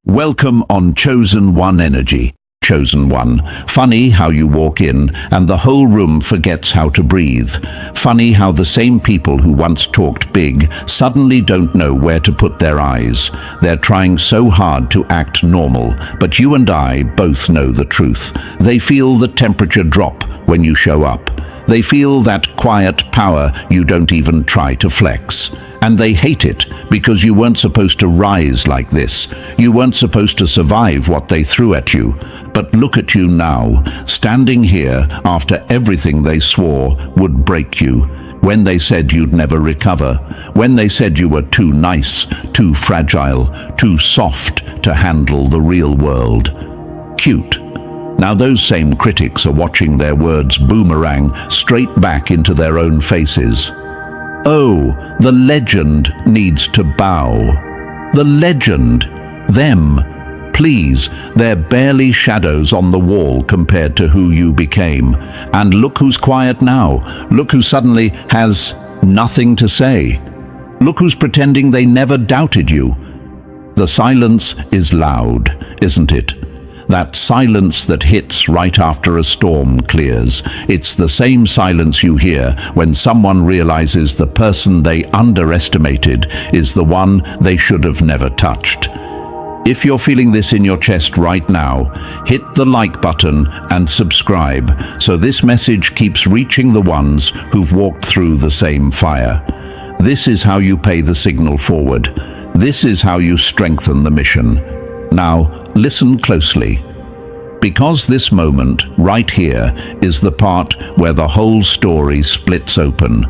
Welcome on Chosen One Energy. Chosen One. Funny how you walk in and the whole room forgets how to breathe. Funny how the same people who once talked big suddenly don't know where to put their eyes. They're trying so hard to act normal, but you and I both know the truth. They feel the temperature drop when you show up. They feel that quiet power you don't even try to flex. And they hate it because you weren't supposed to rise like this. You weren't supposed to survive what they threw at you. But look at you now, standing here after everything they swore would break you. When they said you'd never recover. When they said you were too nice, too fragile, too soft to handle the real world. Cute. Now those same critics are watching their words boomerang straight back into their own faces. Oh, the legend needs to bow. The legend. Them. Please, they're barely shadows on the wall compared to who you became. And look who's quiet now. Look who suddenly has nothing to say. Look who's pretending they never doubted you. The silence is loud, isn't it? That silence that hits right after a storm clears. It's the same silence you hear when someone realizes the person they underestimated is the one they should have never touched. If you're feeling this in your chest right now, hit the like button and subscribe so this message keeps reaching the ones who've walked through the same fire. This is how you pay the signal forward. This is how you strengthen the mission. Now, listen closely. Because this moment, right here, is the part where the whole story splits open.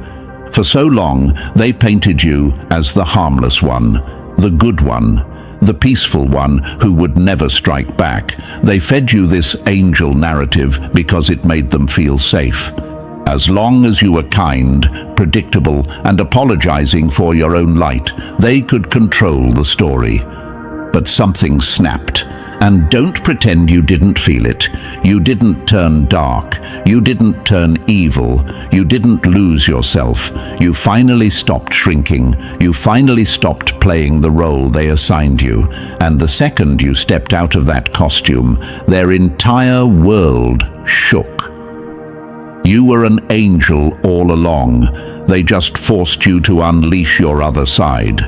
For so long, they painted you as the harmless one, the good one, the peaceful one who would never strike back. They fed you this angel narrative because it made them feel safe. As long as you were kind, predictable, and apologizing for your own light, they could control the story. But something snapped. And don't pretend you didn't feel it. You didn't turn dark. You didn't turn evil. You didn't lose yourself. You finally stopped shrinking. You finally stopped playing the role they assigned you. And the second you stepped out of that costume, their entire world shook. You were an angel all along. They just forced you to unleash your other side.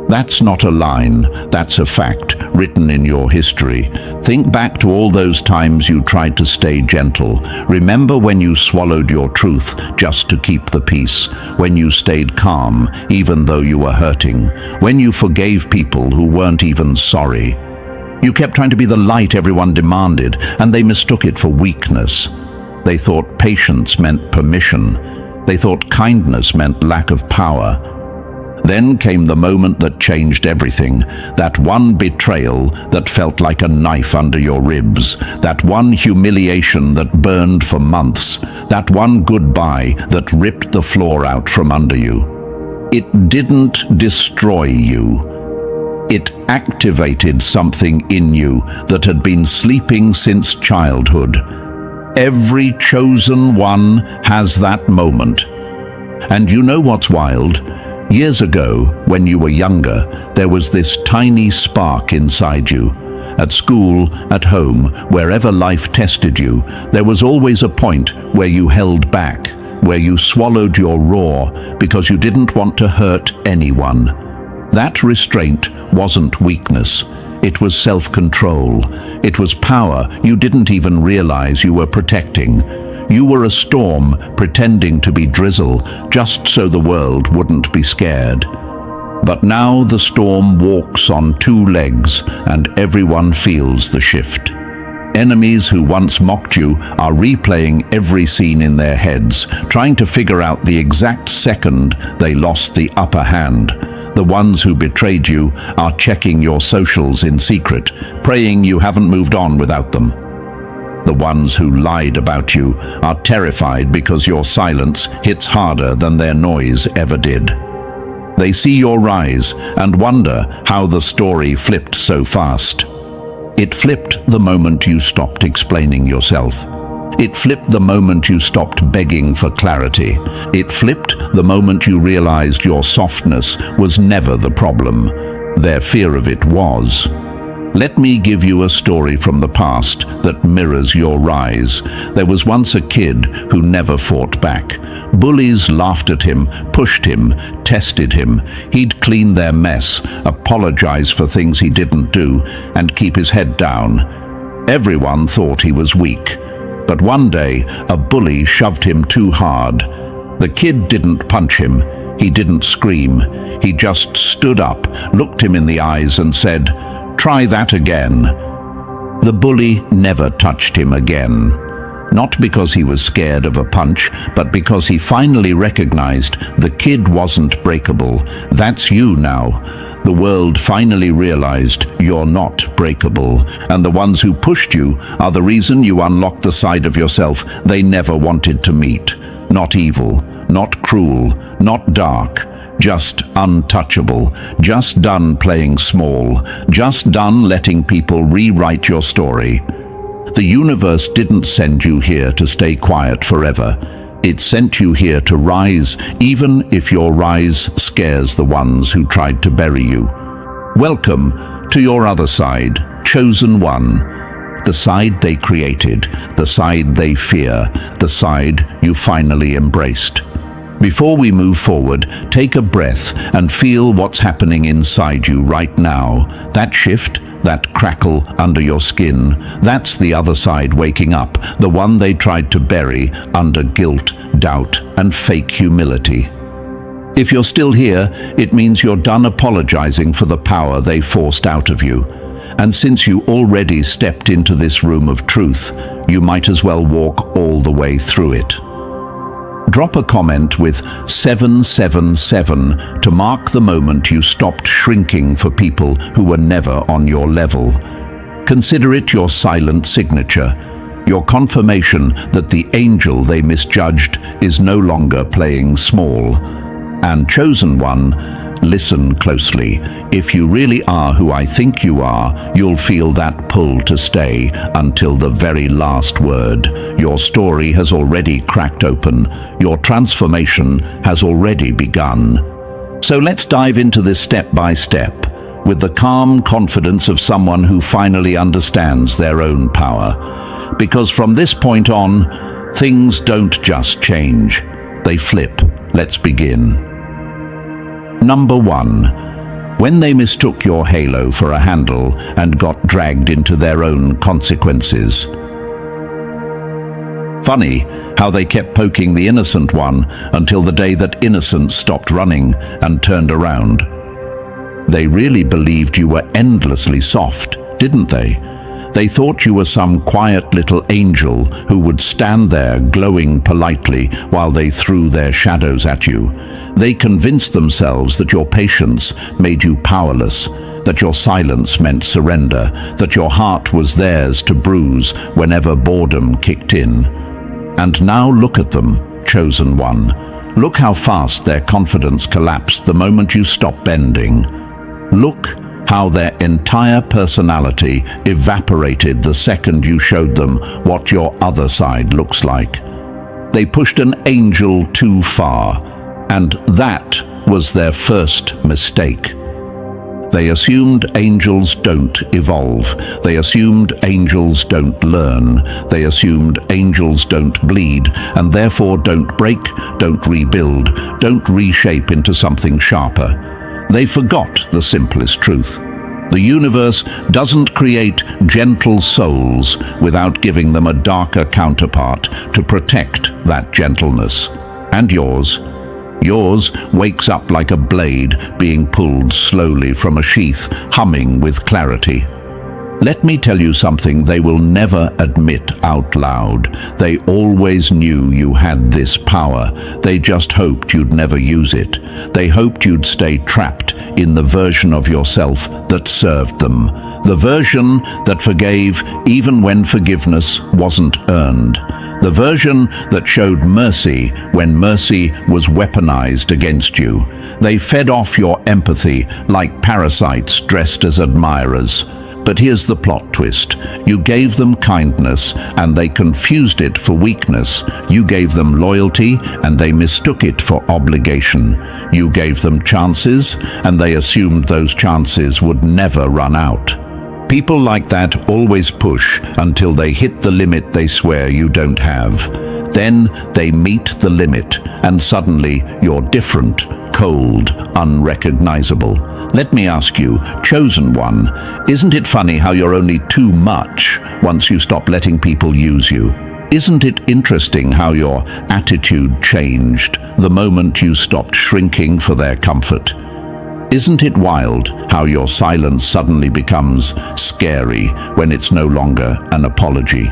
That's not a line, that's a fact, written in your history. Think back to all those times you tried to stay gentle. Remember when you swallowed your truth just to keep the peace. When you stayed calm, even though you were hurting. When you forgave people who weren't even sorry. You kept trying to be the light everyone demanded, and they mistook it for weakness. They thought patience meant permission. They thought kindness meant lack of power. Then came the moment that changed everything, that one betrayal that felt like a knife under your ribs, that one humiliation that burned for months, that one goodbye that ripped the floor out from under you. It didn't destroy you. It activated something in you that had been sleeping since childhood. Every chosen one has that moment. And you know what's wild? Years ago, when you were younger, there was this tiny spark inside you. At school, at home, wherever life tested you, there was always a point where you held back, where you swallowed your roar because you didn't want to hurt anyone. That restraint wasn't weakness. It was self-control. It was power you didn't even realize you were protecting. You were a storm pretending to be drizzle just so the world wouldn't be scared. But now the storm walks on two legs and everyone feels the shift. Enemies who once mocked you are replaying every scene in their heads, trying to figure out the exact second they lost the upper hand. The ones who betrayed you are checking your socials in secret, praying you haven't moved on without them. The ones who lied about you are terrified because your silence hits harder than their noise ever did. They see your rise and wonder how the story flipped so fast. It flipped the moment you stopped explaining yourself. It flipped the moment you stopped begging for clarity. It flipped the moment you realized your softness was never the problem. Their fear of it was. Let me give you a story from the past that mirrors your rise. There was once a kid who never fought back. Bullies laughed at him, pushed him, tested him. He'd clean their mess, apologize for things he didn't do, and keep his head down. Everyone thought he was weak. But one day, a bully shoved him too hard. The kid didn't punch him. He didn't scream. He just stood up, looked him in the eyes and said, "Try that again." The bully never touched him again. Not because he was scared of a punch, but because he finally recognized the kid wasn't breakable. That's you now. The world finally realized you're not breakable, and the ones who pushed you are the reason you unlocked the side of yourself they never wanted to meet. Not evil, not cruel, not dark. Just untouchable, just done playing small, just done letting people rewrite your story. The universe didn't send you here to stay quiet forever. It sent you here to rise, even if your rise scares the ones who tried to bury you. Welcome to your other side, chosen one. The side they created, the side they fear, the side you finally embraced. Before we move forward, take a breath and feel what's happening inside you right now. That shift, that crackle under your skin, that's the other side waking up, the one they tried to bury under guilt, doubt, and fake humility. If you're still here, it means you're done apologizing for the power they forced out of you. And since you already stepped into this room of truth, you might as well walk all the way through it. Drop a comment with 777 to mark the moment you stopped shrinking for people who were never on your level. Consider it your silent signature, your confirmation that the angel they misjudged is no longer playing small. And chosen one, listen closely. If you really are who I think you are, you'll feel that pull to stay until the very last word. Your story has already cracked open. Your transformation has already begun. So let's dive into this step by step, with the calm confidence of someone who finally understands their own power. Because from this point on, things don't just change. They flip. Let's begin. Number 1. When they mistook your halo for a handle and got dragged into their own consequences. Funny how they kept poking the innocent one until the day that innocence stopped running and turned around. They really believed you were endlessly soft, didn't they? They thought you were some quiet little angel who would stand there glowing politely while they threw their shadows at you. They convinced themselves that your patience made you powerless, that your silence meant surrender, that your heart was theirs to bruise whenever boredom kicked in. And now look at them, chosen one. Look how fast their confidence collapsed the moment you stopped bending. Look how their entire personality evaporated the second you showed them what your other side looks like. They pushed an angel too far, and that was their first mistake. They assumed angels don't evolve. They assumed angels don't learn. They assumed angels don't bleed, and therefore don't break, don't rebuild, don't reshape into something sharper. They forgot the simplest truth. The universe doesn't create gentle souls without giving them a darker counterpart to protect that gentleness. And yours wakes up like a blade being pulled slowly from a sheath, humming with clarity. Let me tell you something they will never admit out loud. They always knew you had this power. They just hoped you'd never use it. They hoped you'd stay trapped in the version of yourself that served them. The version that forgave even when forgiveness wasn't earned. The version that showed mercy when mercy was weaponized against you. They fed off your empathy like parasites dressed as admirers. But here's the plot twist. You gave them kindness and they confused it for weakness. You gave them loyalty and they mistook it for obligation. You gave them chances and they assumed those chances would never run out. People like that always push until they hit the limit they swear you don't have. Then they meet the limit, and suddenly you're different, cold, unrecognizable. Let me ask you, chosen one, isn't it funny how you're only too much once you stop letting people use you? Isn't it interesting how your attitude changed the moment you stopped shrinking for their comfort? Isn't it wild how your silence suddenly becomes scary when it's no longer an apology?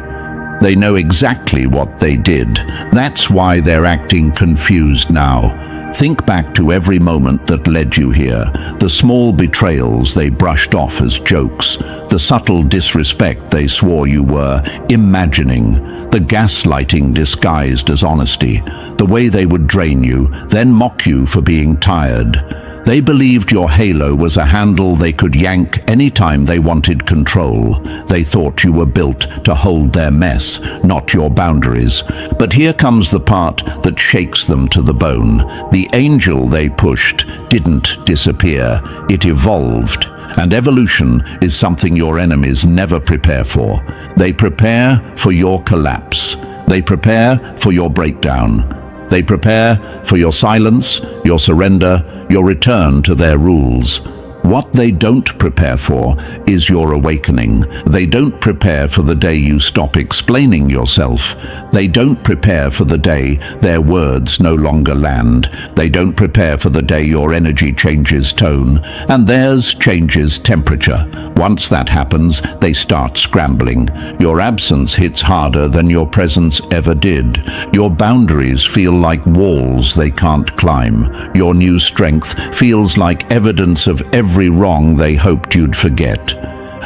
They know exactly what they did. That's why they're acting confused now. Think back to every moment that led you here, the small betrayals they brushed off as jokes, the subtle disrespect they swore you were imagining, the gaslighting disguised as honesty, the way they would drain you, then mock you for being tired. They believed your halo was a handle they could yank anytime they wanted control. They thought you were built to hold their mess, not your boundaries. But here comes the part that shakes them to the bone. The angel they pushed didn't disappear, it evolved. And evolution is something your enemies never prepare for. They prepare for your collapse. They prepare for your breakdown. They prepare for your silence, your surrender, your return to their rules. What they don't prepare for is your awakening. They don't prepare for the day you stop explaining yourself. They don't prepare for the day their words no longer land. They don't prepare for the day your energy changes tone and theirs changes temperature. Once that happens, they start scrambling. Your absence hits harder than your presence ever did. Your boundaries feel like walls they can't climb. Your new strength feels like evidence of every wrong they hoped you'd forget.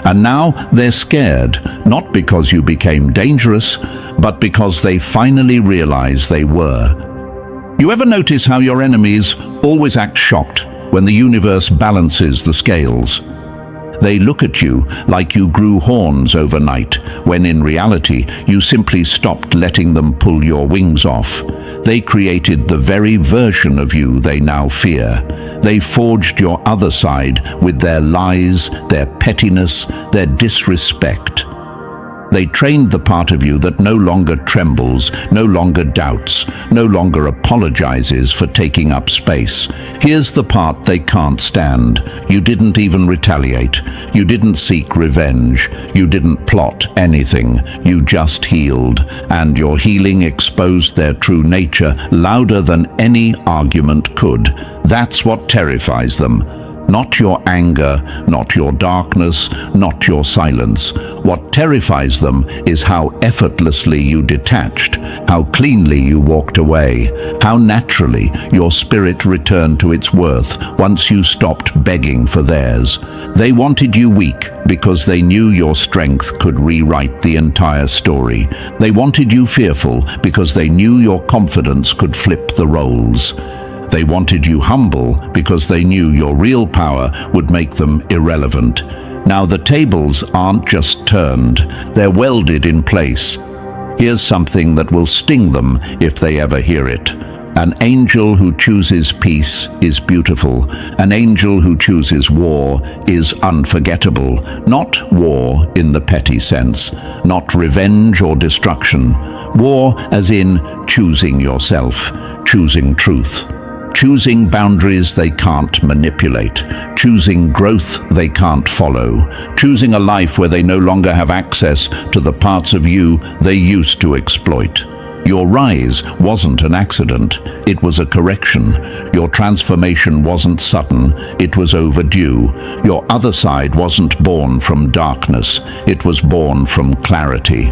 And now they're scared, not because you became dangerous, but because they finally realize they were. You ever notice how your enemies always act shocked when the universe balances the scales? They look at you like you grew horns overnight, when in reality you simply stopped letting them pull your wings off. They created the very version of you they now fear. They forged your other side with their lies, their pettiness, their disrespect. They trained the part of you that no longer trembles, no longer doubts, no longer apologizes for taking up space. Here's the part they can't stand. You didn't even retaliate. You didn't seek revenge. You didn't plot anything. You just healed. And your healing exposed their true nature louder than any argument could. That's what terrifies them. Not your anger, not your darkness, not your silence. What terrifies them is how effortlessly you detached, how cleanly you walked away, how naturally your spirit returned to its worth once you stopped begging for theirs. They wanted you weak because they knew your strength could rewrite the entire story. They wanted you fearful because they knew your confidence could flip the roles. They wanted you humble because they knew your real power would make them irrelevant. Now the tables aren't just turned, they're welded in place. Here's something that will sting them if they ever hear it. An angel who chooses peace is beautiful. An angel who chooses war is unforgettable. Not war in the petty sense, not revenge or destruction. War as in choosing yourself, choosing truth. Choosing boundaries they can't manipulate, choosing growth they can't follow, choosing a life where they no longer have access to the parts of you they used to exploit. Your rise wasn't an accident, it was a correction. Your transformation wasn't sudden, it was overdue. Your other side wasn't born from darkness, it was born from clarity.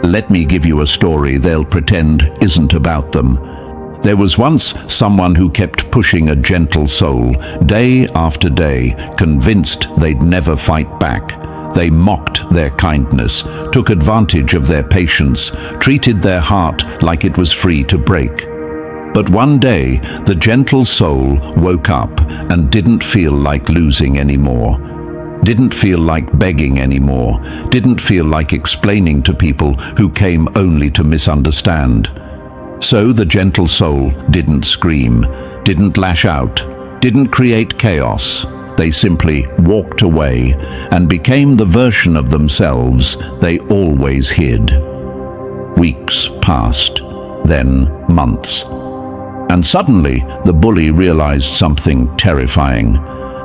Let me give you a story they'll pretend isn't about them. There was once someone who kept pushing a gentle soul, day after day, convinced they'd never fight back. They mocked their kindness, took advantage of their patience, treated their heart like it was free to break. But one day, the gentle soul woke up and didn't feel like losing anymore. Didn't feel like begging anymore. Didn't feel like explaining to people who came only to misunderstand. So the gentle soul didn't scream, didn't lash out, didn't create chaos. They simply walked away and became the version of themselves they always hid. Weeks passed, then months. And suddenly, the bully realized something terrifying.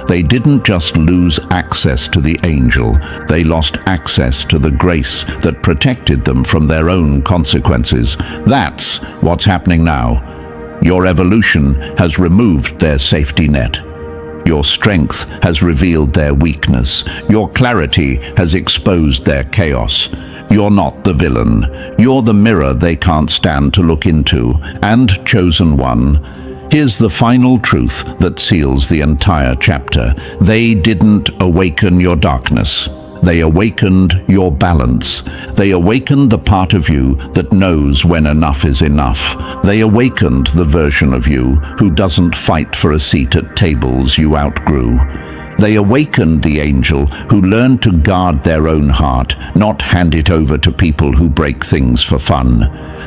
They didn't just lose access to the angel, they lost access to the grace that protected them from their own consequences. That's what's happening now. Your evolution has removed their safety net. Your strength has revealed their weakness. Your clarity has exposed their chaos. You're not the villain. You're the mirror they can't stand to look into. And, chosen one, here's the final truth that seals the entire chapter. They didn't awaken your darkness. They awakened your balance. They awakened the part of you that knows when enough is enough. They awakened the version of you who doesn't fight for a seat at tables you outgrew. They awakened the angel who learned to guard their own heart, not hand it over to people who break things for fun.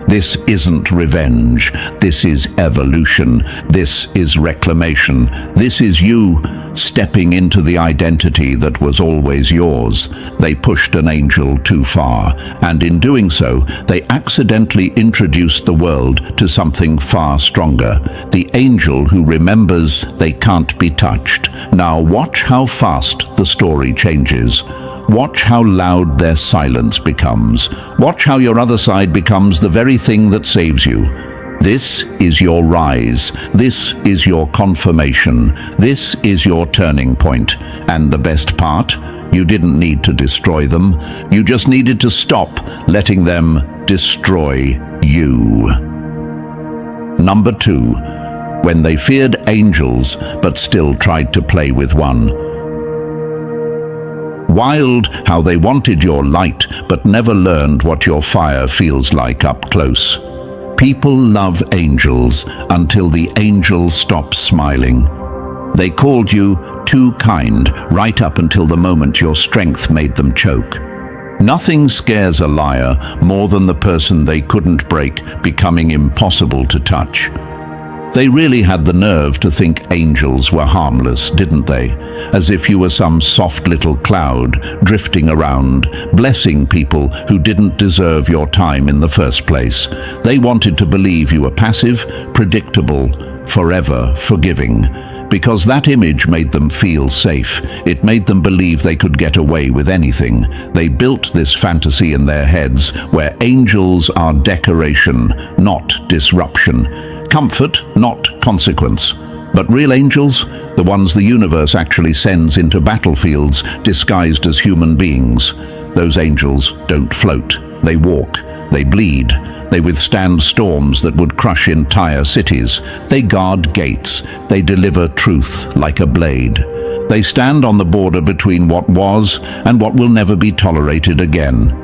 This isn't revenge. This is evolution. This is reclamation. This is you stepping into the identity that was always yours. They pushed an angel too far, and in doing so, they accidentally introduced the world to something far stronger. The angel who remembers they can't be touched. Now watch how fast the story changes. Watch how loud their silence becomes. Watch how your other side becomes the very thing that saves you. This is your rise. This is your confirmation. This is your turning point. And the best part, you didn't need to destroy them. You just needed to stop letting them destroy you. Number 2, when they feared angels but still tried to play with one. Wild how they wanted your light but never learned what your fire feels like up close. People love angels until the angel stops smiling. They called you too kind right up until the moment your strength made them choke. Nothing scares a liar more than the person they couldn't break becoming impossible to touch. They really had the nerve to think angels were harmless, didn't they? As if you were some soft little cloud drifting around, blessing people who didn't deserve your time in the first place. They wanted to believe you were passive, predictable, forever forgiving. Because that image made them feel safe. It made them believe they could get away with anything. They built this fantasy in their heads where angels are decoration, not disruption. Comfort, not consequence. But real angels, the ones the universe actually sends into battlefields disguised as human beings, those angels don't float. They walk, they bleed, they withstand storms that would crush entire cities. They guard gates, they deliver truth like a blade. They stand on the border between what was and what will never be tolerated again.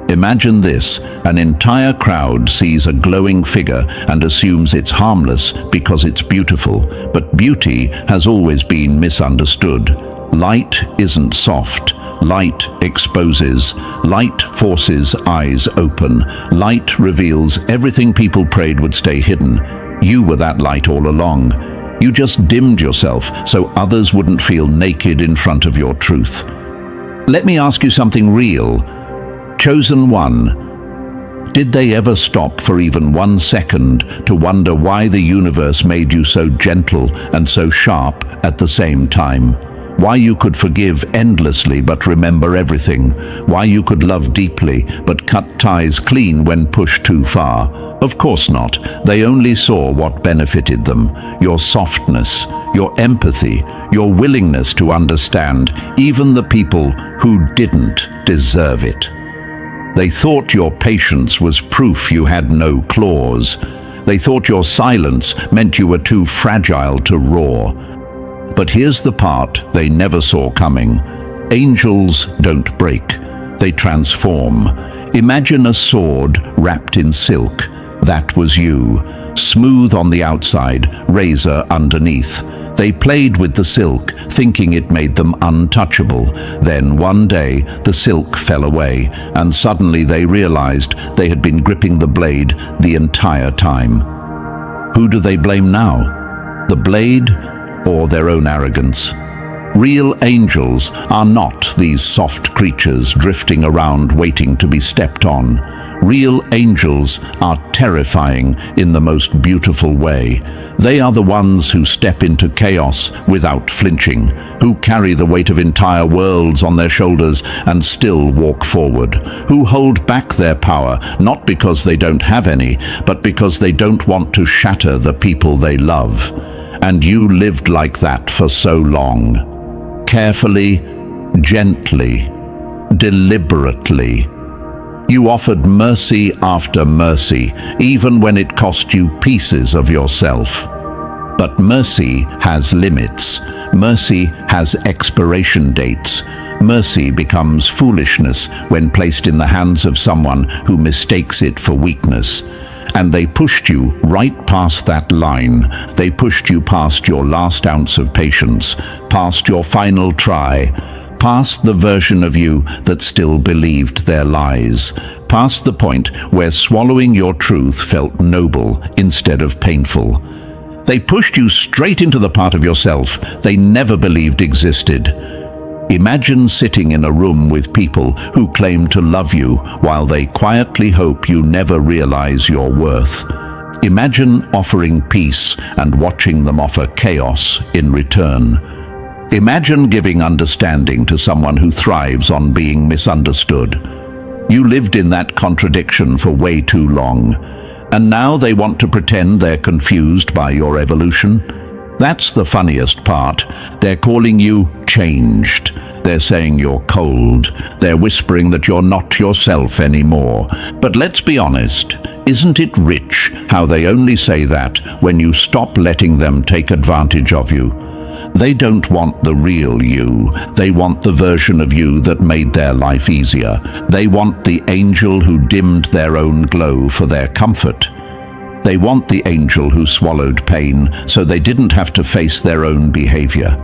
Imagine this, an entire crowd sees a glowing figure and assumes it's harmless because it's beautiful, but beauty has always been misunderstood. Light isn't soft. Light exposes. Light forces eyes open. Light reveals everything people prayed would stay hidden. You were that light all along. You just dimmed yourself so others wouldn't feel naked in front of your truth. Let me ask you something real. Chosen one, did they ever stop for even 1 second to wonder why the universe made you so gentle and so sharp at the same time? Why you could forgive endlessly but remember everything? Why you could love deeply but cut ties clean when pushed too far? Of course not. They only saw what benefited them. Your softness, your empathy, your willingness to understand even the people who didn't deserve it. They thought your patience was proof you had no claws. They thought your silence meant you were too fragile to roar. But here's the part they never saw coming. Angels don't break, they transform. Imagine a sword wrapped in silk. That was you. Smooth on the outside, razor underneath. They played with the silk, thinking it made them untouchable. Then one day, the silk fell away, and suddenly they realized they had been gripping the blade the entire time. Who do they blame now? The blade or their own arrogance? Real angels are not these soft creatures drifting around waiting to be stepped on. Real angels are terrifying in the most beautiful way. They are the ones who step into chaos without flinching, who carry the weight of entire worlds on their shoulders and still walk forward, who hold back their power not because they don't have any, but because they don't want to shatter the people they love. And you lived like that for so long. Carefully, gently, deliberately. You offered mercy after mercy, even when it cost you pieces of yourself. But mercy has limits. Mercy has expiration dates. Mercy becomes foolishness when placed in the hands of someone who mistakes it for weakness. And they pushed you right past that line. They pushed you past your last ounce of patience, past your final try, past the version of you that still believed their lies, past the point where swallowing your truth felt noble instead of painful. They pushed you straight into the part of yourself they never believed existed. Imagine sitting in a room with people who claim to love you while they quietly hope you never realize your worth. Imagine offering peace and watching them offer chaos in return. Imagine giving understanding to someone who thrives on being misunderstood. You lived in that contradiction for way too long, and now they want to pretend they're confused by your evolution. That's the funniest part. They're calling you changed. They're saying you're cold. They're whispering that you're not yourself anymore. But let's be honest, isn't it rich how they only say that when you stop letting them take advantage of you? They don't want the real you. They want the version of you that made their life easier. They want the angel who dimmed their own glow for their comfort. They want the angel who swallowed pain so they didn't have to face their own behavior.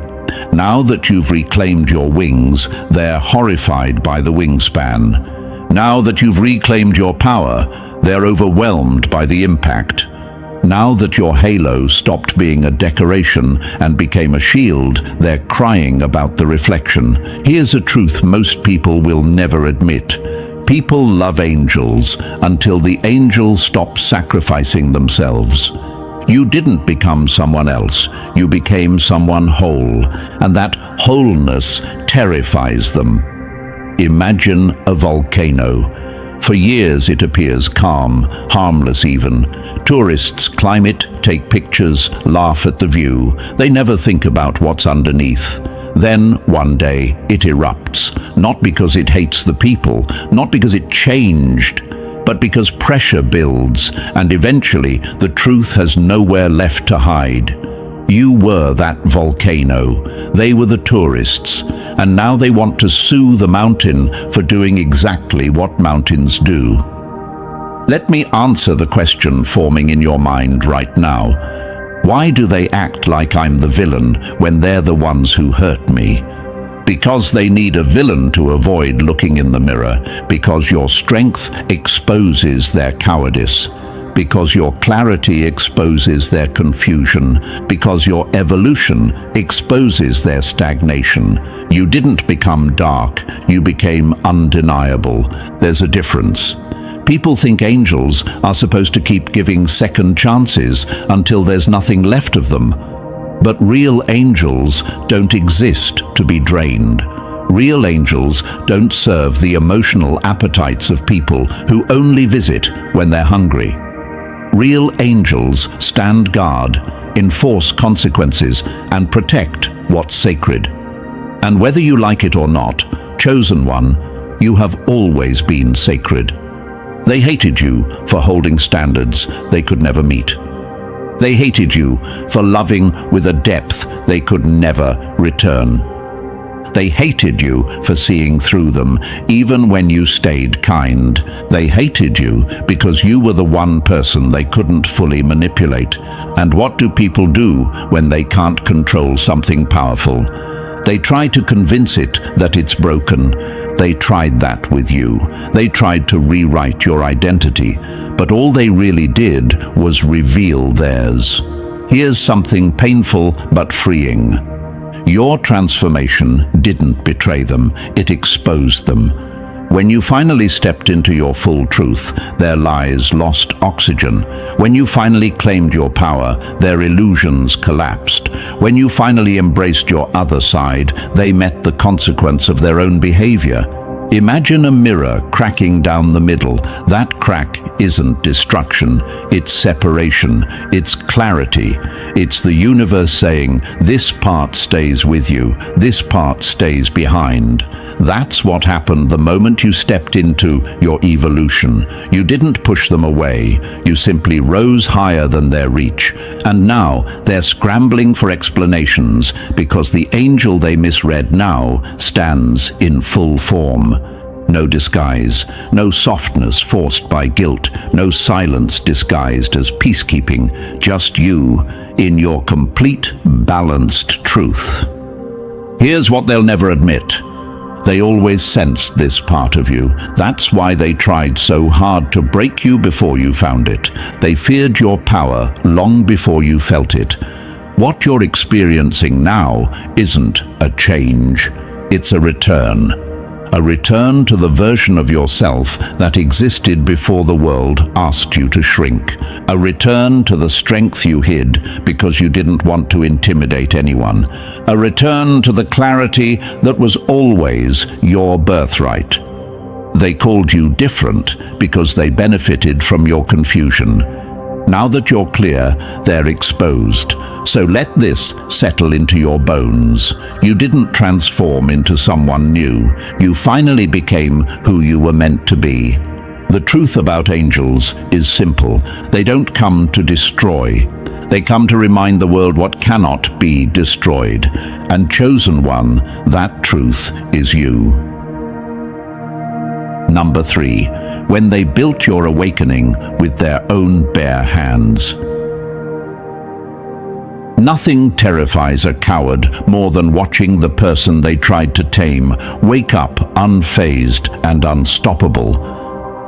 Now that you've reclaimed your wings, they're horrified by the wingspan. Now that you've reclaimed your power, they're overwhelmed by the impact. Now that your halo stopped being a decoration and became a shield, they're crying about the reflection. Here's a truth most people will never admit. People love angels until the angels stop sacrificing themselves. You didn't become someone else. You became someone whole, and that wholeness terrifies them. Imagine a volcano. For years it appears calm, harmless even. Tourists climb it, take pictures, laugh at the view. They never think about what's underneath. Then, one day, it erupts, not because it hates the people, not because it changed, but because pressure builds, and eventually the truth has nowhere left to hide. You were that volcano. They were the tourists, and now they want to sue the mountain for doing exactly what mountains do. Let me answer the question forming in your mind right now. Why do they act like I'm the villain when they're the ones who hurt me? Because they need a villain to avoid looking in the mirror, because your strength exposes their cowardice, because your clarity exposes their confusion, because your evolution exposes their stagnation. You didn't become dark, you became undeniable. There's a difference. People think angels are supposed to keep giving second chances until there's nothing left of them. But real angels don't exist to be drained. Real angels don't serve the emotional appetites of people who only visit when they're hungry. Real angels stand guard, enforce consequences, and protect what's sacred. And whether you like it or not, chosen one, you have always been sacred. They hated you for holding standards they could never meet. They hated you for loving with a depth they could never return. They hated you for seeing through them, even when you stayed kind. They hated you because you were the one person they couldn't fully manipulate. And what do people do when they can't control something powerful? They try to convince it that it's broken. They tried that with you. They tried to rewrite your identity, but all they really did was reveal theirs. Here's something painful but freeing. Your transformation didn't betray them, it exposed them. When you finally stepped into your full truth, their lies lost oxygen. When you finally claimed your power, their illusions collapsed. When you finally embraced your other side, they met the consequence of their own behavior. Imagine a mirror cracking down the middle. That crack isn't destruction, it's separation, it's clarity. It's the universe saying, this part stays with you, this part stays behind. That's what happened the moment you stepped into your evolution. You didn't push them away, you simply rose higher than their reach. And now they're scrambling for explanations because the angel they misread now stands in full form. No disguise, no softness forced by guilt, no silence disguised as peacekeeping, just you in your complete, balanced truth. Here's what they'll never admit. They always sensed this part of you. That's why they tried so hard to break you before you found it. They feared your power long before you felt it. What you're experiencing now isn't a change, it's a return. A return to the version of yourself that existed before the world asked you to shrink. A return to the strength you hid because you didn't want to intimidate anyone. A return to the clarity that was always your birthright. They called you different because they benefited from your confusion. Now that you're clear, they're exposed. So let this settle into your bones. You didn't transform into someone new. You finally became who you were meant to be. The truth about angels is simple. They don't come to destroy. They come to remind the world what cannot be destroyed. And chosen one, that truth is you. Number 3, when they built your awakening with their own bare hands. Nothing terrifies a coward more than watching the person they tried to tame wake up unfazed and unstoppable.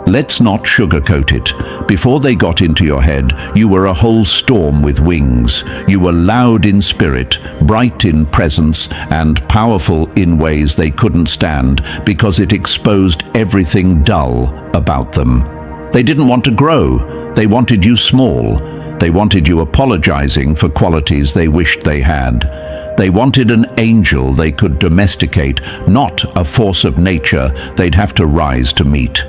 Let's not sugarcoat it. Before they got into your head, you were a whole storm with wings. You were loud in spirit, bright in presence, and powerful in ways they couldn't stand because it exposed everything dull about them. They didn't want to grow. They wanted you small. They wanted you apologizing for qualities they wished they had. They wanted an angel they could domesticate, not a force of nature they'd have to rise to meet.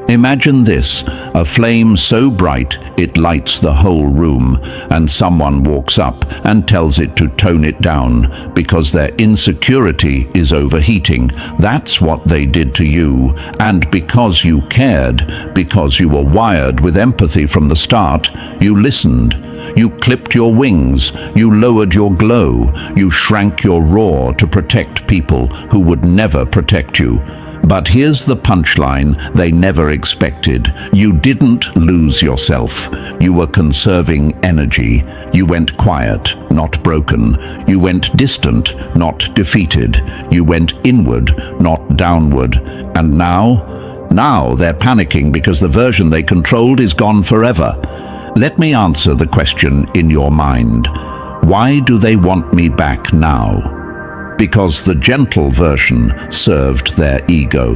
Imagine this, a flame so bright it lights the whole room, and someone walks up and tells it to tone it down because their insecurity is overheating. That's what they did to you, and because you cared, because you were wired with empathy from the start, you listened. You clipped your wings, you lowered your glow, you shrank your roar to protect people who would never protect you. But here's the punchline they never expected. You didn't lose yourself. You were conserving energy. You went quiet, not broken. You went distant, not defeated. You went inward, not downward. And now they're panicking because the version they controlled is gone forever. Let me answer the question in your mind. Why do they want me back now? Because the gentle version served their ego.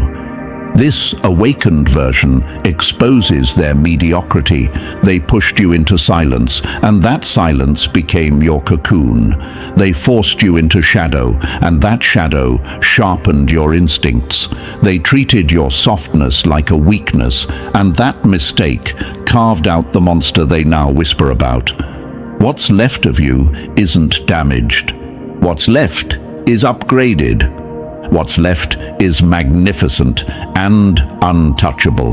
This awakened version exposes their mediocrity. They pushed you into silence, and that silence became your cocoon. They forced you into shadow, and that shadow sharpened your instincts. They treated your softness like a weakness, and that mistake carved out the monster they now whisper about. What's left of you isn't damaged. What's left is upgraded. What's left is magnificent and untouchable.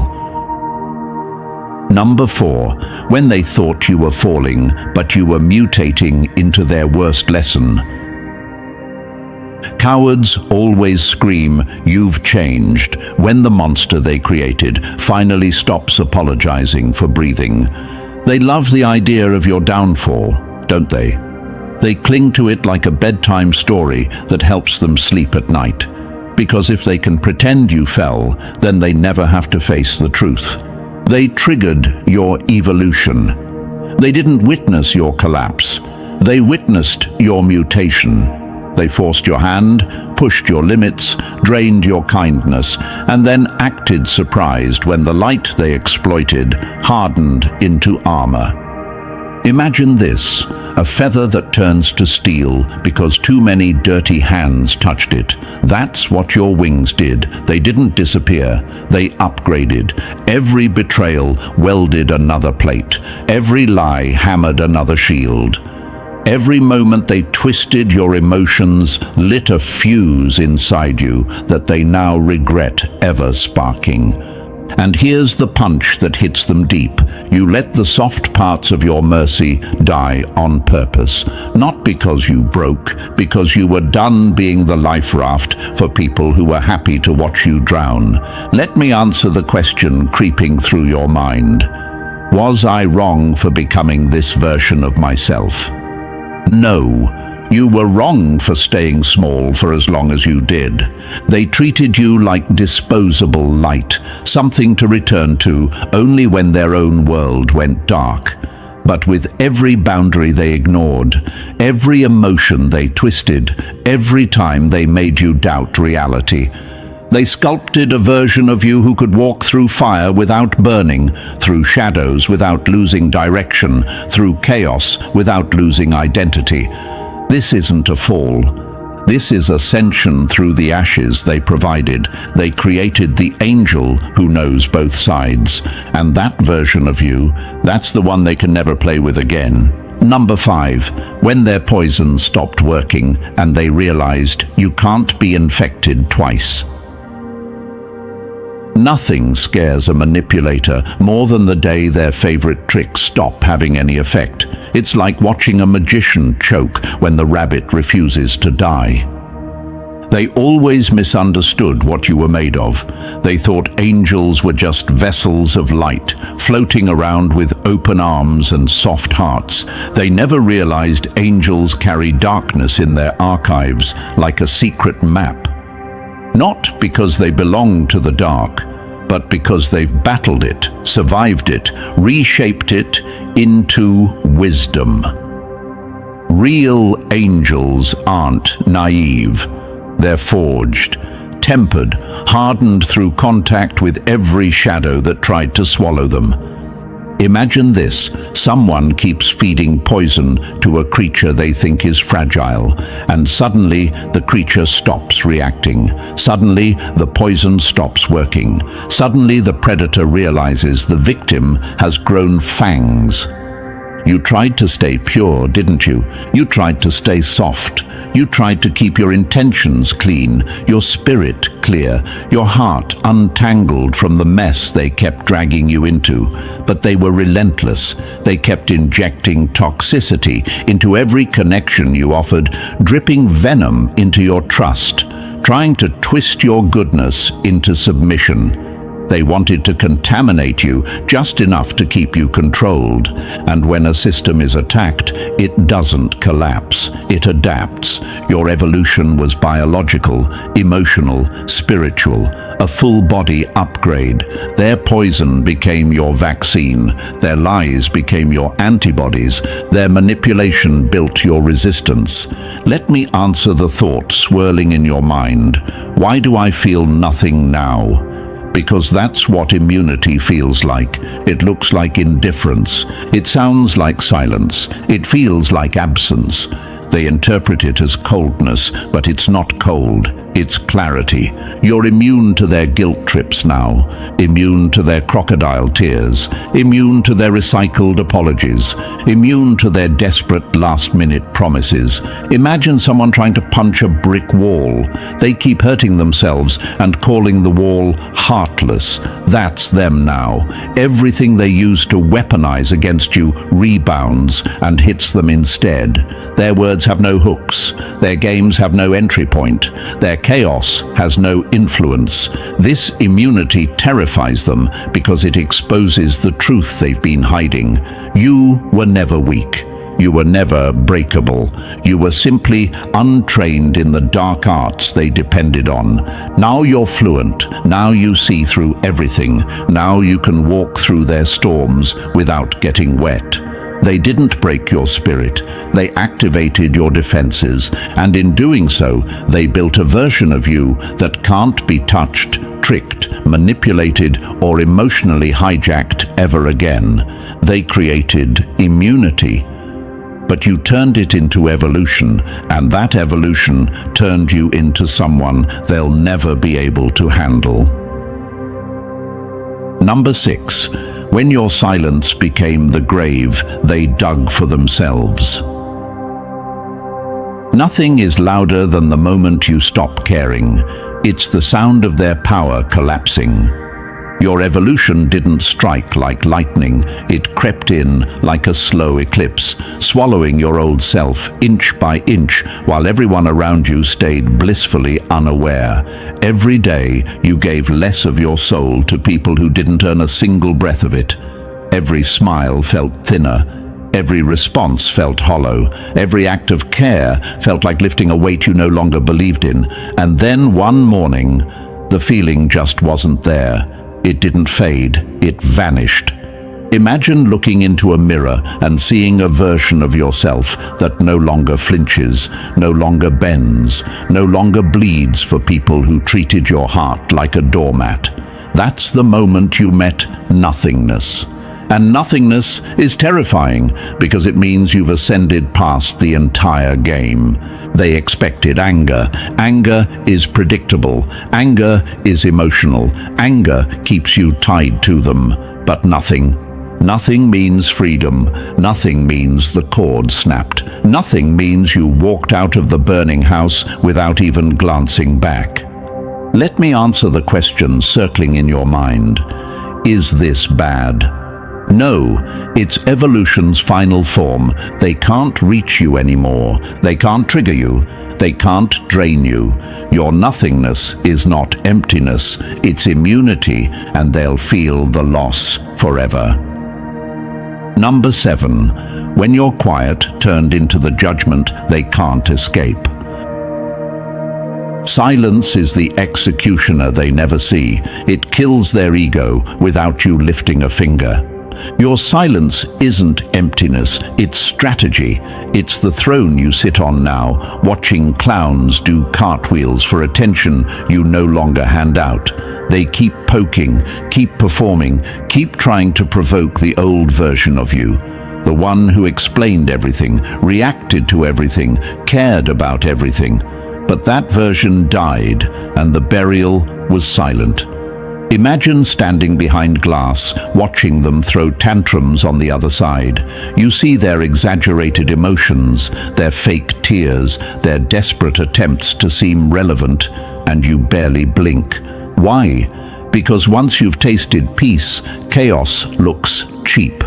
Number 4, when they thought you were falling, but you were mutating into their worst lesson. Cowards always scream, "You've changed," when the monster they created finally stops apologizing for breathing. They love the idea of your downfall, don't they? They cling to it like a bedtime story that helps them sleep at night. Because if they can pretend you fell, then they never have to face the truth. They triggered your evolution. They didn't witness your collapse. They witnessed your mutation. They forced your hand, pushed your limits, drained your kindness, and then acted surprised when the light they exploited hardened into armor. Imagine this, a feather that turns to steel because too many dirty hands touched it. That's what your wings did. They didn't disappear, they upgraded. Every betrayal welded another plate. Every lie hammered another shield. Every moment they twisted your emotions lit a fuse inside you that they now regret ever sparking. And here's the punch that hits them deep. You let the soft parts of your mercy die on purpose. Not because you broke, because you were done being the life raft for people who were happy to watch you drown. Let me answer the question creeping through your mind. Was I wrong for becoming this version of myself? No. You were wrong for staying small for as long as you did. They treated you like disposable light, something to return to only when their own world went dark. But with every boundary they ignored, every emotion they twisted, every time they made you doubt reality, they sculpted a version of you who could walk through fire without burning, through shadows without losing direction, through chaos without losing identity. This isn't a fall. This is ascension through the ashes they provided. They created the angel who knows both sides. And that version of you, that's the one they can never play with again. Number 5, when their poison stopped working and they realized you can't be infected twice. Nothing scares a manipulator more than the day their favorite tricks stop having any effect. It's like watching a magician choke when the rabbit refuses to die. They always misunderstood what you were made of. They thought angels were just vessels of light, floating around with open arms and soft hearts. They never realized angels carry darkness in their archives, like a secret map. Not because they belong to the dark, but because they've battled it, survived it, reshaped it into wisdom. Real angels aren't naive. They're forged, tempered, hardened through contact with every shadow that tried to swallow them. Imagine this, someone keeps feeding poison to a creature they think is fragile, and suddenly the creature stops reacting. Suddenly the poison stops working. Suddenly the predator realizes the victim has grown fangs. You tried to stay pure, didn't you? You tried to stay soft. You tried to keep your intentions clean, your spirit clear, your heart untangled from the mess they kept dragging you into. But they were relentless. They kept injecting toxicity into every connection you offered, dripping venom into your trust, trying to twist your goodness into submission. They wanted to contaminate you just enough to keep you controlled. And when a system is attacked, it doesn't collapse. It adapts. Your evolution was biological, emotional, spiritual, a full-body upgrade. Their poison became your vaccine. Their lies became your antibodies. Their manipulation built your resistance. Let me answer the thought swirling in your mind. Why do I feel nothing now? Because that's what immunity feels like. It looks like indifference. It sounds like silence. It feels like absence. They interpret it as coldness, but it's not cold. It's clarity. You're immune to their guilt trips now, immune to their crocodile tears, immune to their recycled apologies, immune to their desperate last-minute promises. Imagine someone trying to punch a brick wall. They keep hurting themselves and calling the wall heartless. That's them now. Everything they used to weaponize against you rebounds and hits them instead. Their words have no hooks. Their games have no entry point. Their chaos has no influence. This immunity terrifies them because it exposes the truth they've been hiding. You were never weak. You were never breakable. You were simply untrained in the dark arts they depended on. Now you're fluent. Now you see through everything. Now you can walk through their storms without getting wet. They didn't break your spirit, they activated your defenses, and in doing so, they built a version of you that can't be touched, tricked, manipulated, or emotionally hijacked ever again. They created immunity. But you turned it into evolution, and that evolution turned you into someone they'll never be able to handle. Number 6. When your silence became the grave they dug for themselves. Nothing is louder than the moment you stop caring. It's the sound of their power collapsing. Your evolution didn't strike like lightning, it crept in like a slow eclipse, swallowing your old self inch by inch while everyone around you stayed blissfully unaware. Every day you gave less of your soul to people who didn't earn a single breath of it. Every smile felt thinner. Every response felt hollow. Every act of care felt like lifting a weight you no longer believed in. And then one morning, the feeling just wasn't there. It didn't fade, it vanished. Imagine looking into a mirror and seeing a version of yourself that no longer flinches, no longer bends, no longer bleeds for people who treated your heart like a doormat. That's the moment you met nothingness. And nothingness is terrifying because it means you've ascended past the entire game. They expected anger. Anger is predictable. Anger is emotional. Anger keeps you tied to them. But nothing. Nothing means freedom. Nothing means the cord snapped. Nothing means you walked out of the burning house without even glancing back. Let me answer the question circling in your mind. Is this bad? No, it's evolution's final form. They can't reach you anymore. They can't trigger you. They can't drain you. Your nothingness is not emptiness, it's immunity, and they'll feel the loss forever. Number 7. When your quiet turned into the judgment they can't escape. Silence is the executioner they never see. It kills their ego without you lifting a finger. Your silence isn't emptiness, it's strategy. It's the throne you sit on now, watching clowns do cartwheels for attention you no longer hand out. They keep poking, keep performing, keep trying to provoke the old version of you. The one who explained everything, reacted to everything, cared about everything. But that version died, and the burial was silent. Imagine standing behind glass, watching them throw tantrums on the other side. You see their exaggerated emotions, their fake tears, their desperate attempts to seem relevant, and you barely blink. Why? Because once you've tasted peace, chaos looks cheap.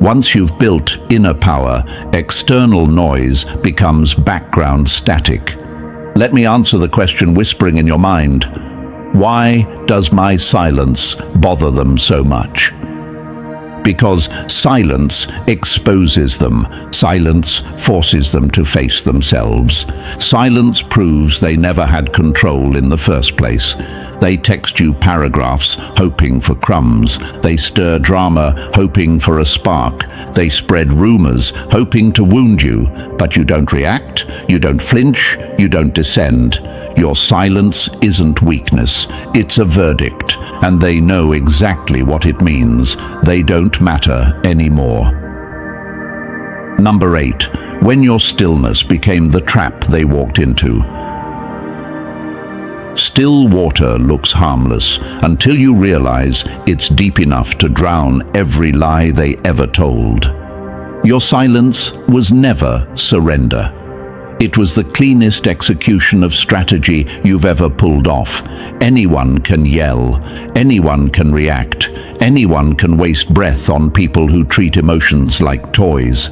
Once you've built inner power, external noise becomes background static. Let me answer the question whispering in your mind. Why does my silence bother them so much? Because silence exposes them. Silence forces them to face themselves. Silence proves they never had control in the first place. They text you paragraphs, hoping for crumbs. They stir drama, hoping for a spark. They spread rumors, hoping to wound you. But you don't react, you don't flinch, you don't descend. Your silence isn't weakness, it's a verdict, and they know exactly what it means. They don't matter anymore. Number 8. When your stillness became the trap they walked into. Still water looks harmless until you realize it's deep enough to drown every lie they ever told. Your silence was never surrender. It was the cleanest execution of strategy you've ever pulled off. Anyone can yell, anyone can react, anyone can waste breath on people who treat emotions like toys.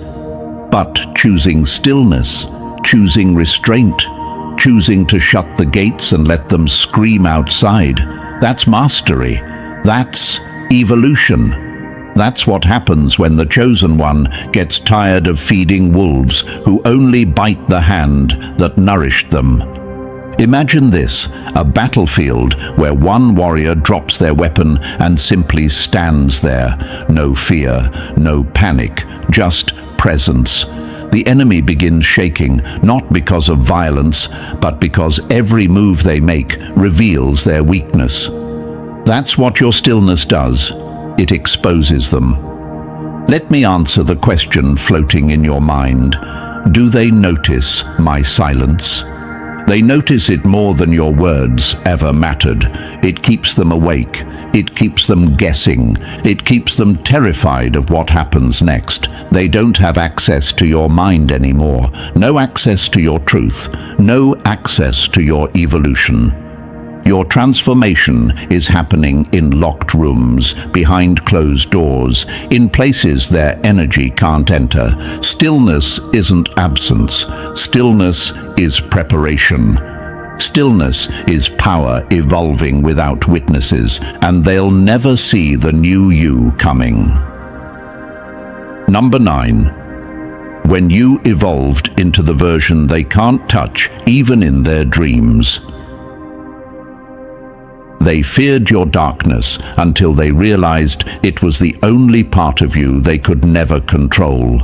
But choosing stillness, choosing restraint, choosing to shut the gates and let them scream outside, that's mastery. That's evolution. That's what happens when the chosen one gets tired of feeding wolves who only bite the hand that nourished them. Imagine this, a battlefield where one warrior drops their weapon and simply stands there. No fear, no panic, just presence. The enemy begins shaking, not because of violence, but because every move they make reveals their weakness. That's what your stillness does. It exposes them. Let me answer the question floating in your mind. Do they notice my silence? They notice it more than your words ever mattered. It keeps them awake. It keeps them guessing. It keeps them terrified of what happens next. They don't have access to your mind anymore. No access to your truth. No access to your evolution. Your transformation is happening in locked rooms, behind closed doors, in places their energy can't enter. Stillness isn't absence. Stillness is preparation. Stillness is power evolving without witnesses, and they'll never see the new you coming. Number 9. When you evolved into the version they can't touch, even in their dreams. They feared your darkness until they realized it was the only part of you they could never control.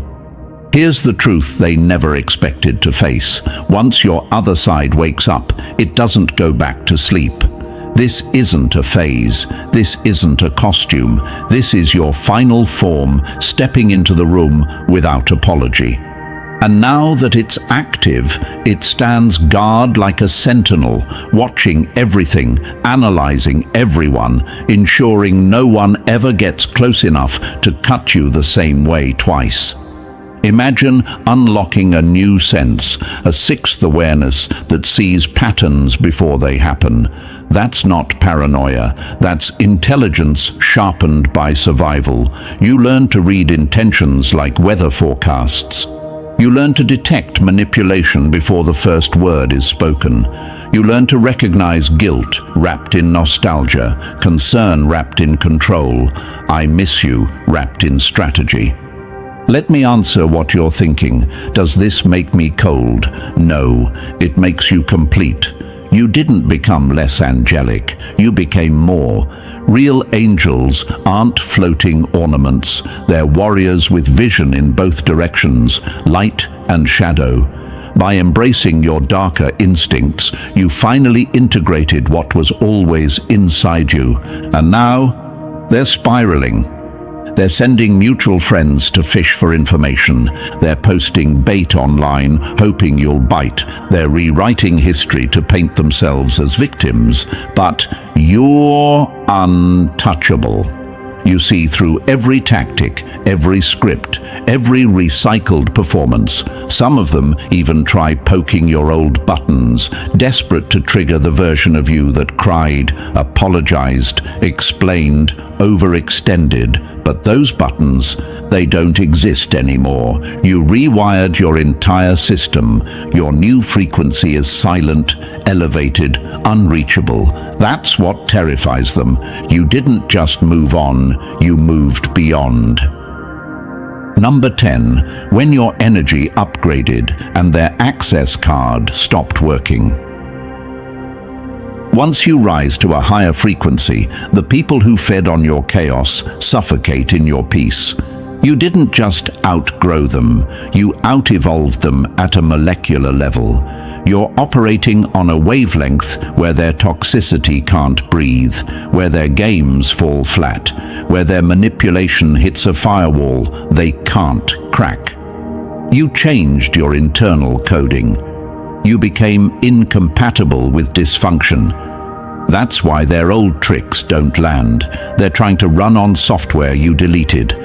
Here's the truth they never expected to face. Once your other side wakes up, it doesn't go back to sleep. This isn't a phase. This isn't a costume. This is your final form, stepping into the room without apology. And now that it's active, it stands guard like a sentinel, watching everything, analyzing everyone, ensuring no one ever gets close enough to cut you the same way twice. Imagine unlocking a new sense, a sixth awareness that sees patterns before they happen. That's not paranoia, that's intelligence sharpened by survival. You learn to read intentions like weather forecasts. You learn to detect manipulation before the first word is spoken. You learn to recognize guilt wrapped in nostalgia, concern wrapped in control, I miss you wrapped in strategy. Let me answer what you're thinking. Does this make me cold? No, it makes you complete. You didn't become less angelic, you became more. Real angels aren't floating ornaments, they're warriors with vision in both directions, light and shadow. By embracing your darker instincts, you finally integrated what was always inside you. And now, they're spiraling. They're sending mutual friends to fish for information. They're posting bait online, hoping you'll bite. They're rewriting history to paint themselves as victims. But you're untouchable. You see through every tactic, every script, every recycled performance. Some of them even try poking your old buttons, desperate to trigger the version of you that cried, apologized, explained, overextended. But those buttons, they don't exist anymore. You rewired your entire system. Your new frequency is silent, elevated, unreachable. That's what terrifies them. You didn't just move on, you moved beyond. Number 10. When your energy upgraded and their access card stopped working. Once you rise to a higher frequency, the people who fed on your chaos suffocate in your peace. You didn't just outgrow them, you out-evolved them at a molecular level. You're operating on a wavelength where their toxicity can't breathe, where their games fall flat, where their manipulation hits a firewall they can't crack. You changed your internal coding. You became incompatible with dysfunction. That's why their old tricks don't land. They're trying to run on software you deleted.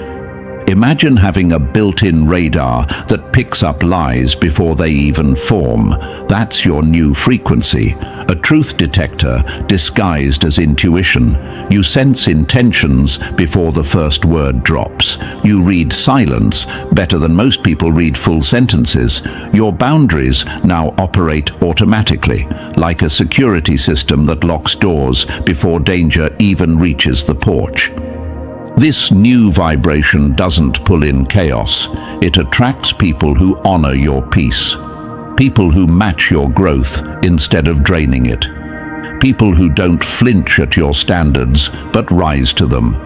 Imagine having a built-in radar that picks up lies before they even form. That's your new frequency, a truth detector disguised as intuition. You sense intentions before the first word drops. You read silence better than most people read full sentences. Your boundaries now operate automatically, like a security system that locks doors before danger even reaches the porch. This new vibration doesn't pull in chaos. It attracts people who honor your peace. People who match your growth instead of draining it. People who don't flinch at your standards, but rise to them.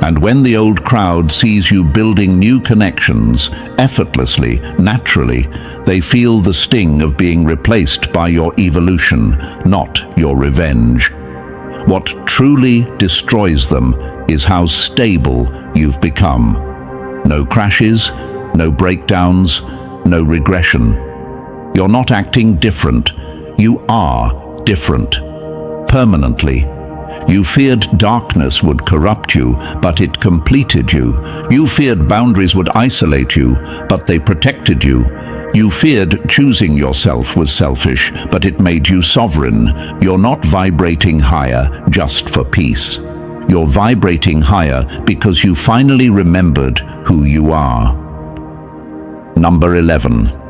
And when the old crowd sees you building new connections, effortlessly, naturally, they feel the sting of being replaced by your evolution, not your revenge. What truly destroys them is how stable you've become. No crashes, no breakdowns, no regression. You're not acting different. You are different. Permanently. You feared darkness would corrupt you, but it completed you. You feared boundaries would isolate you, but they protected you. You feared choosing yourself was selfish, but it made you sovereign. You're not vibrating higher just for peace. You're vibrating higher because you finally remembered who you are. Number 11.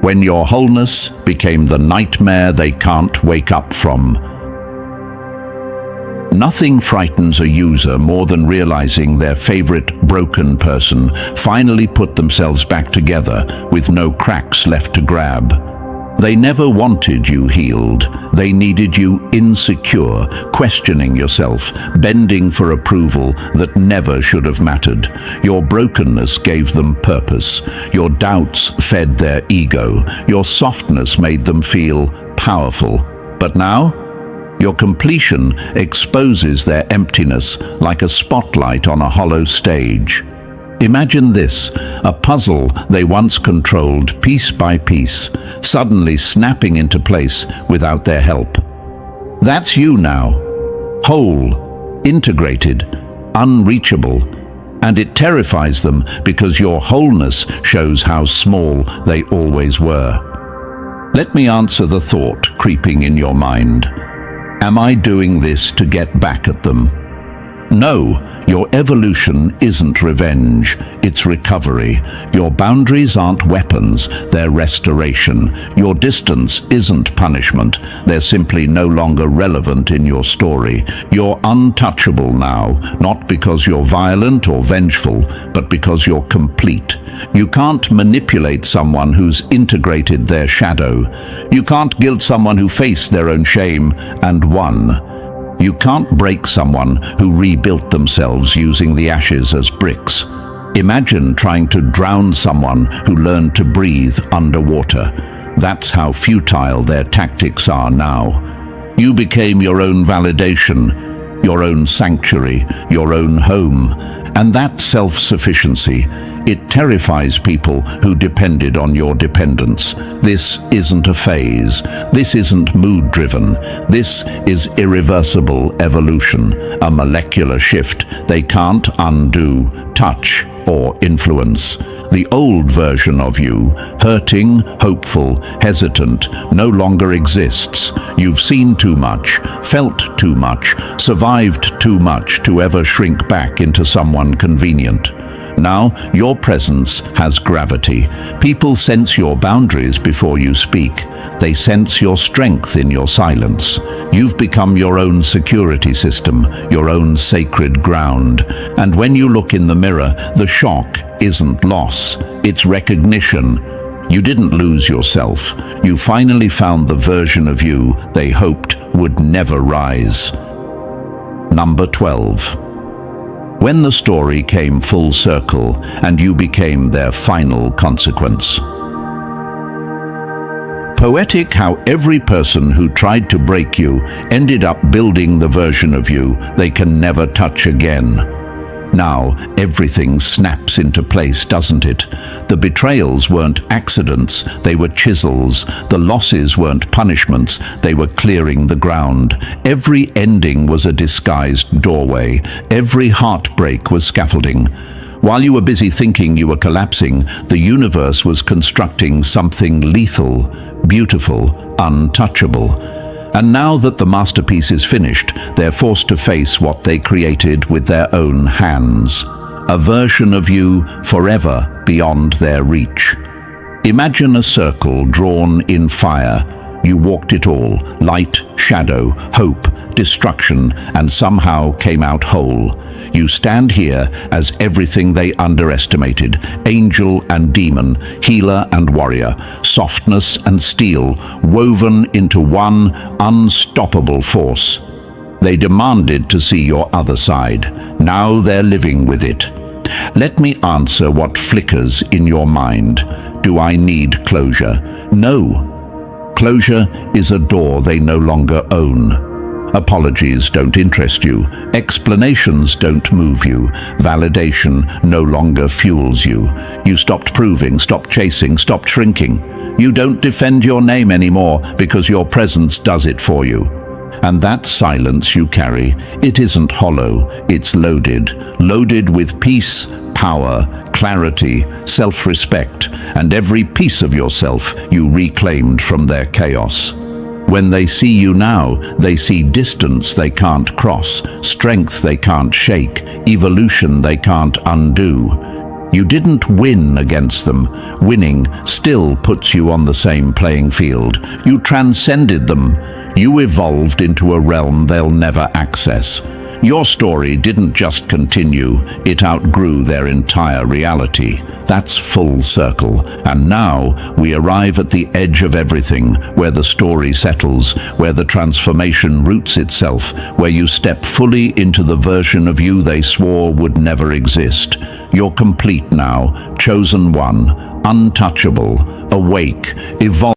When your wholeness became the nightmare they can't wake up from. Nothing frightens a user more than realizing their favorite broken person finally put themselves back together with no cracks left to grab. They never wanted you healed. They needed you insecure, questioning yourself, bending for approval that never should have mattered. Your brokenness gave them purpose. Your doubts fed their ego. Your softness made them feel powerful. But now, your completion exposes their emptiness like a spotlight on a hollow stage. Imagine this, a puzzle they once controlled piece by piece, suddenly snapping into place without their help. That's you now, whole, integrated, unreachable, and it terrifies them because your wholeness shows how small they always were. Let me answer the thought creeping in your mind. Am I doing this to get back at them? No, your evolution isn't revenge, it's recovery. Your boundaries aren't weapons, they're restoration. Your distance isn't punishment, they're simply no longer relevant in your story. You're untouchable now, not because you're violent or vengeful, but because you're complete. You can't manipulate someone who's integrated their shadow. You can't guilt someone who faced their own shame and won. You can't break someone who rebuilt themselves using the ashes as bricks. Imagine trying to drown someone who learned to breathe underwater. That's how futile their tactics are now. You became your own validation, your own sanctuary, your own home, and that self-sufficiency, it terrifies people who depended on your dependence. This isn't a phase. This isn't mood-driven. This is irreversible evolution, a molecular shift they can't undo, touch, or influence. The old version of you, hurting, hopeful, hesitant, no longer exists. You've seen too much, felt too much, survived too much to ever shrink back into someone convenient. Now, your presence has gravity. People sense your boundaries before you speak. They sense your strength in your silence. You've become your own security system, your own sacred ground. And when you look in the mirror, the shock isn't loss, it's recognition. You didn't lose yourself. You finally found the version of you they hoped would never rise. Number 12. When the story came full circle and you became their final consequence. Poetic how every person who tried to break you ended up building the version of you they can never touch again. Now, everything snaps into place, doesn't it? The betrayals weren't accidents, they were chisels. The losses weren't punishments, they were clearing the ground. Every ending was a disguised doorway. Every heartbreak was scaffolding. While you were busy thinking you were collapsing, the universe was constructing something lethal, beautiful, untouchable. And now that the masterpiece is finished, they're forced to face what they created with their own hands. A version of you forever beyond their reach. Imagine a circle drawn in fire. You walked it all, light, shadow, hope, destruction, and somehow came out whole. You stand here as everything they underestimated, angel and demon, healer and warrior, softness and steel, woven into one unstoppable force. They demanded to see your other side. Now they're living with it. Let me answer what flickers in your mind. Do I need closure? No. Closure is a door they no longer own. Apologies don't interest you. Explanations don't move you. Validation no longer fuels you. You stopped proving, stopped chasing, stopped shrinking. You don't defend your name anymore because your presence does it for you. And that silence you carry, it isn't hollow, it's loaded. Loaded with peace, power, clarity, self-respect, and every piece of yourself you reclaimed from their chaos. When they see you now, they see distance they can't cross, strength they can't shake, evolution they can't undo. You didn't win against them. Winning still puts you on the same playing field. You transcended them. You evolved into a realm they'll never access. Your story didn't just continue, it outgrew their entire reality. That's full circle. And now we arrive at the edge of everything, where the story settles, where the transformation roots itself, where you step fully into the version of you they swore would never exist. You're complete now, chosen one, untouchable, awake, evolved.